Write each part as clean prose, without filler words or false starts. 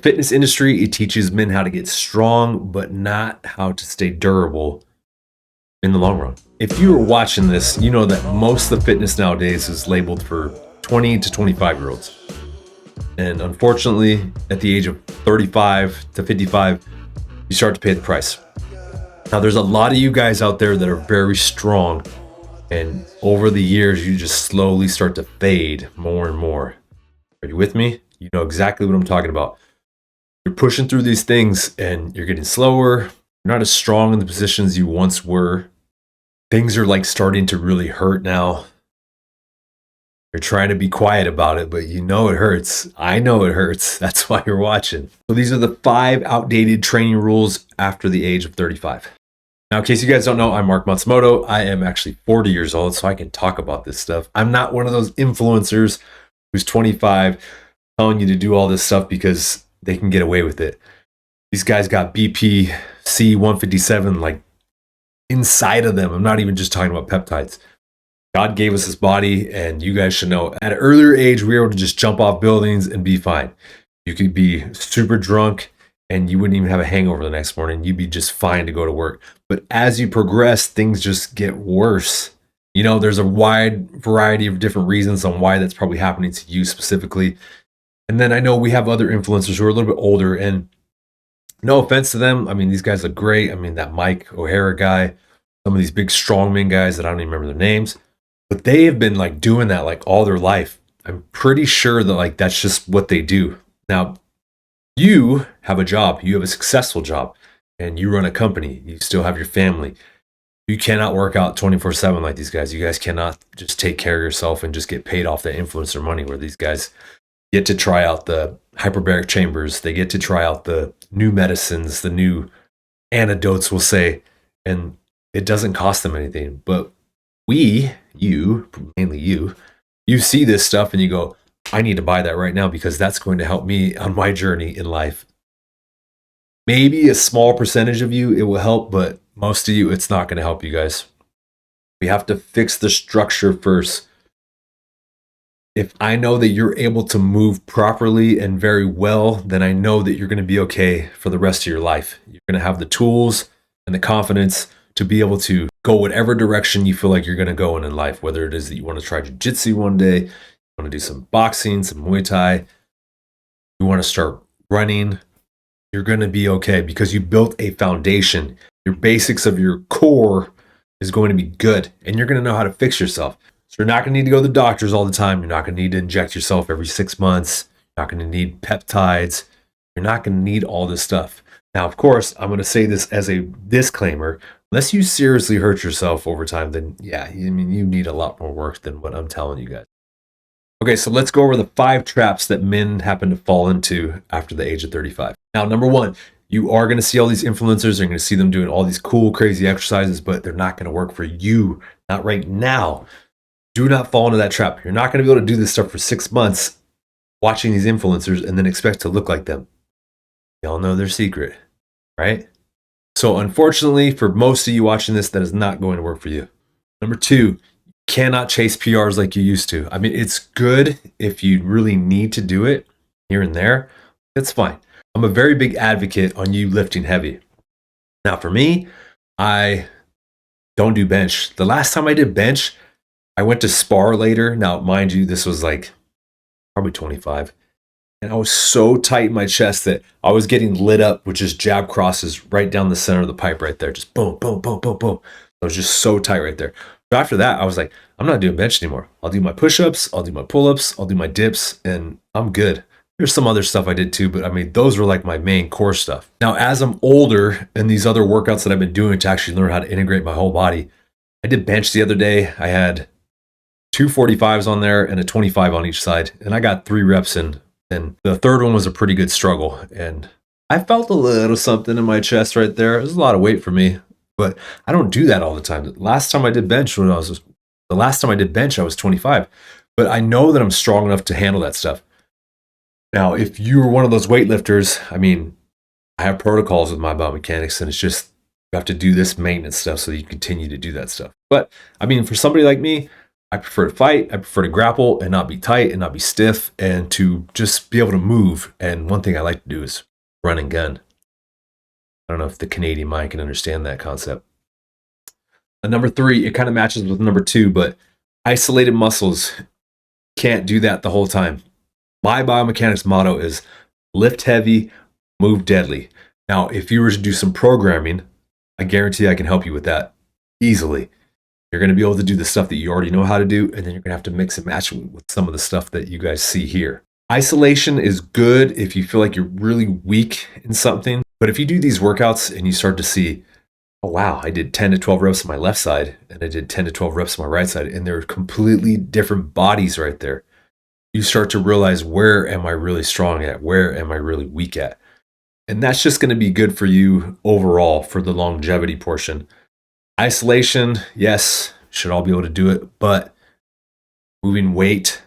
fitness industry, it teaches men how to get strong, but not how to stay durable in the long run. If you are watching this, you know that most of the fitness nowadays is labeled for 20 to 25-year-olds. And unfortunately, at the age of 35 to 55, you start to pay the price. Now, there's a lot of you guys out there that are very strong, and over the years, you just slowly start to fade more and more. Are you with me? You know exactly what I'm talking about. You're pushing through these things and you're getting slower. You're not as strong in the positions you once were. Things are like starting to really hurt now. You're trying to be quiet about it, but you know it hurts. I know it hurts. That's why you're watching. So these are the 5 outdated training rules after the age of 35. Now, in case you guys don't know, I'm Mark Matsumoto. I am actually 40 years old, so I can talk about this stuff. I'm not one of those influencers who's 25 telling you to do all this stuff because they can get away with it. These guys got BPC 157 like inside of them. I'm not even just talking about peptides. God gave us this body, and you guys should know at an earlier age, we were able to just jump off buildings and be fine. You could be super drunk and you wouldn't even have a hangover the next morning. You'd be just fine to go to work. But as you progress, things just get worse. You know, there's a wide variety of different reasons on why that's probably happening to you specifically. And then I know we have other influencers who are a little bit older, and no offense to them. I mean, these guys look great. I mean, that Mike O'Hara guy, some of these big strongman guys that I don't even remember their names, but they have been like doing that like all their life. I'm pretty sure that like that's just what they do. Now, you have a job, you have a successful job, and you run a company. You still have your family. You cannot work out 24/7 like these guys. You guys cannot just take care of yourself and just get paid off the influencer money, where these guys get to try out the hyperbaric chambers. They get to try out the new medicines, the new antidotes, we'll say, and it doesn't cost them anything. But you, mainly you see this stuff and you go, I need to buy that right now because that's going to help me on my journey in life. Maybe a small percentage of you, it will help, but most of you, it's not going to help you guys. We have to fix the structure first. If I know that you're able to move properly and very well, then I know that you're going to be okay for the rest of your life. You're going to have the tools and the confidence to be able to go whatever direction you feel like you're going to go in life, whether it is that you want to try jiu-jitsu one day, you want to do some boxing, some Muay Thai, you want to start running, you're going to be okay because you built a foundation. Your basics of your core is going to be good, and you're going to know how to fix yourself. So you're not going to need to go to the doctors all the time. You're not going to need to inject yourself every 6 months. You're not going to need peptides. You're not going to need all this stuff. Now, of course, I'm going to say this as a disclaimer. Unless you seriously hurt yourself over time, then yeah, I mean, you need a lot more work than what I'm telling you guys. Okay, so let's go over the 5 traps that men happen to fall into after the age of 35. Now, number 1, you are going to see all these influencers. You're going to see them doing all these cool, crazy exercises, but they're not going to work for you. Not right now. Do not fall into that trap. You're not going to be able to do this stuff for 6 months watching these influencers and then expect to look like them. Y'all know their secret, right? So unfortunately, for most of you watching this, that is not going to work for you. Number 2, you cannot chase PRs like you used to. I mean, it's good if you really need to do it here and there. That's fine. I'm a very big advocate on you lifting heavy. Now, for me, I don't do bench. The last time I did bench, I went to spar later. Now, mind you, this was like probably 25. And I was so tight in my chest that I was getting lit up with just jab crosses right down the center of the pipe right there. Just boom, boom, boom, boom, boom. I was just so tight right there. But after that, I was like, I'm not doing bench anymore. I'll do my push-ups, I'll do my pull-ups, I'll do my dips, and I'm good. There's some other stuff I did too, but I mean, those were like my main core stuff. Now, as I'm older and these other workouts that I've been doing to actually learn how to integrate my whole body, I did bench the other day. I had 2 45s on there and a 25 on each side, and I got 3 reps in. And the third one was a pretty good struggle. And I felt a little something in my chest right there. It was a lot of weight for me, but I don't do that all the time. The last time I did bench, I was 25, but I know that I'm strong enough to handle that stuff. Now, if you're one of those weightlifters, I mean, I have protocols with my biomechanics, and it's just, you have to do this maintenance stuff so you continue to do that stuff. But I mean, for somebody like me, I prefer to fight. I prefer to grapple and not be tight and not be stiff and to just be able to move. And one thing I like to do is run and gun. I don't know if the Canadian mind can understand that concept. And number 3, it kind of matches with number 2, but isolated muscles can't do that the whole time. My biomechanics motto is lift heavy, move deadly. Now, if you were to do some programming, I guarantee I can help you with that easily. You're going to be able to do the stuff that you already know how to do, and then you're going to have to mix and match with some of the stuff that you guys see here. Isolation is good if you feel like you're really weak in something, but if you do these workouts and you start to see, oh wow, I did 10 to 12 reps on my left side, and I did 10 to 12 reps on my right side, and they're completely different bodies right there. You start to realize, where am I really strong at? Where am I really weak at? And that's just going to be good for you overall for the longevity portion. Isolation, yes, should all be able to do it, but moving weight,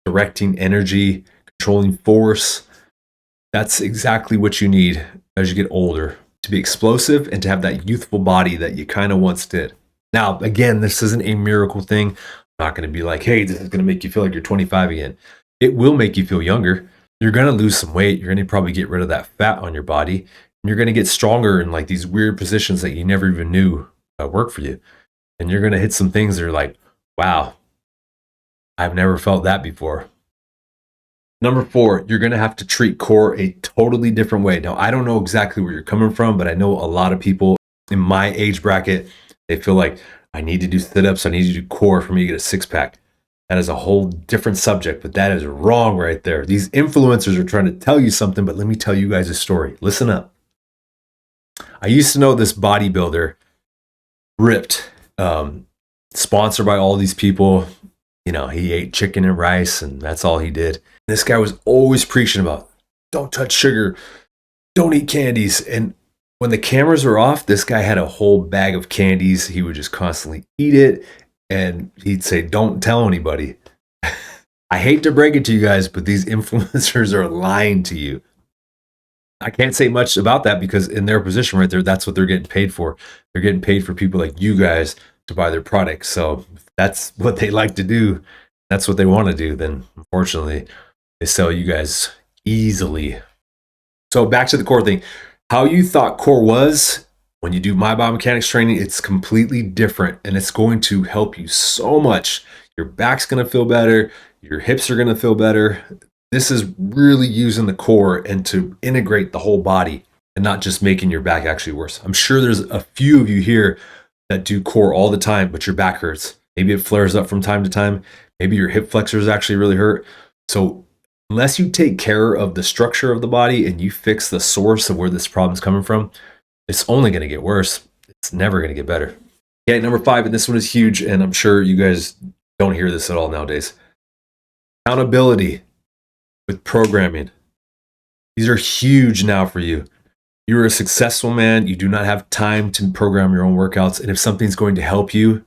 directing energy, controlling force, that's exactly what you need as you get older, to be explosive and to have that youthful body that you kind of once did. Now, again, this isn't a miracle thing. I'm not going to be like, hey, this is going to make you feel like you're 25 again. It will make you feel younger. You're going to lose some weight. You're going to probably get rid of that fat on your body. And you're going to get stronger in like these weird positions that you never even knew work for you. And you're going to hit some things that are like, wow, I've never felt that before. Number 4, you're going to have to treat core a totally different way. Now, I don't know exactly where you're coming from, but I know a lot of people in my age bracket, they feel like I need to do sit-ups, I need to do core for me to get a six-pack. That is a whole different subject, but that is wrong right there. These influencers are trying to tell you something, but let me tell you guys a story. Listen up. I used to know this bodybuilder, ripped, sponsored by all these people. You know, he ate chicken and rice, and that's all he did. This guy was always preaching about, don't touch sugar, don't eat candies. And when the cameras were off, this guy had a whole bag of candies. He would just constantly eat it, and he'd say, don't tell anybody. I hate to break it to you guys, but these influencers are lying to you. I can't say much about that because in their position right there, that's what they're getting paid for. They're getting paid for people like you guys to buy their products. So if that's what they like to do, that's what they want to do, then unfortunately they sell you guys easily. So back to the core thing. How you thought core was, when you do my biomechanics training, it's completely different, and it's going to help you so much. Your back's going to feel better. Your hips are going to feel better. This is really using the core and to integrate the whole body and not just making your back actually worse. I'm sure there's a few of you here that do core all the time, but your back hurts. Maybe it flares up from time to time. Maybe your hip flexors actually really hurt. So unless you take care of the structure of the body and you fix the source of where this problem's coming from, it's only going to get worse. It's never going to get better. Okay, number 5, and this one is huge, and I'm sure you guys don't hear this at all nowadays. Accountability with programming. These are huge now for you. You're a successful man. You do not have time to program your own workouts. And if something's going to help you,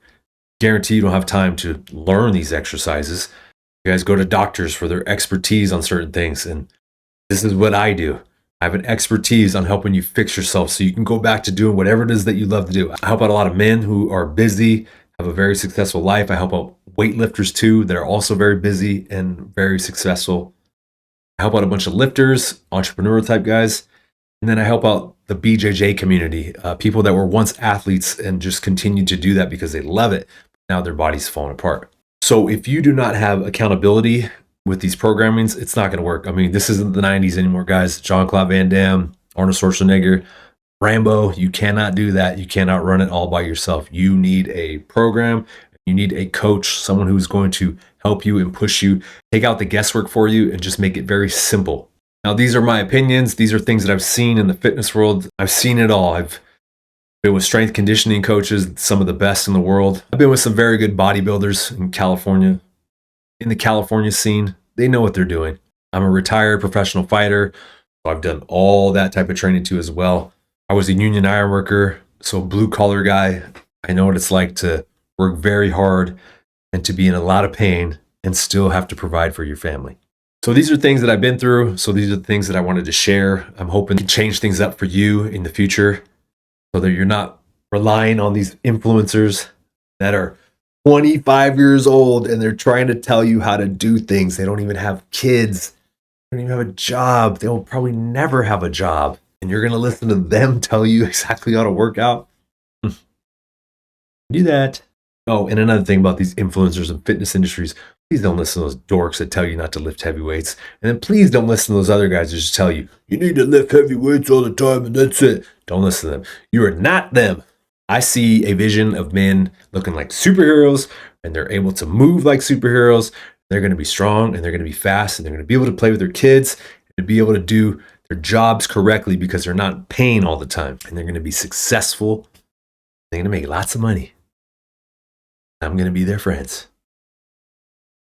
guarantee you don't have time to learn these exercises. You guys go to doctors for their expertise on certain things. And this is what I do. I have an expertise on helping you fix yourself so you can go back to doing whatever it is that you love to do. I help out a lot of men who are busy, have a very successful life. I help out weightlifters too that are also very busy and very successful. I help out a bunch of lifters, entrepreneur type guys. And then I help out the BJJ community, people that were once athletes and just continue to do that because they love it. Now their body's falling apart. So if you do not have accountability with these programmings, it's not going to work. I mean, this isn't the 90s anymore, guys. Jean-Claude Van Damme, Arnold Schwarzenegger, Rambo, you cannot do that. You cannot run it all by yourself. You need a program. You need a coach, someone who's going to help you and push you, take out the guesswork for you, and just make it very simple. Now, these are my opinions. These are things that I've seen in the fitness world. I've seen it all. I've been with strength conditioning coaches, some of the best in the world. I've been with some very good bodybuilders in California, in the California scene. They know what they're doing. I'm a retired professional fighter, so I've done all that type of training too as well. I was a union iron worker, so blue collar guy. I know what it's like to work very hard and to be in a lot of pain and still have to provide for your family. So these are things that I've been through. So these are the things that I wanted to share. I'm hoping to change things up for you in the future so that you're not relying on these influencers that are 25 years old and they're trying to tell you how to do things. They don't even have kids. They don't even have a job. They'll probably never have a job. And you're going to listen to them tell you exactly how to work out? Do that. Oh, and another thing about these influencers in fitness industries, please don't listen to those dorks that tell you not to lift heavy weights. And then please don't listen to those other guys that just tell you, you need to lift heavy weights all the time and that's it. Don't listen to them. You are not them. I see a vision of men looking like superheroes and they're able to move like superheroes. They're going to be strong and they're going to be fast and they're going to be able to play with their kids and be able to do their jobs correctly because they're not in pain all the time. And they're going to be successful. They're going to make lots of money. I'm going to be their friends.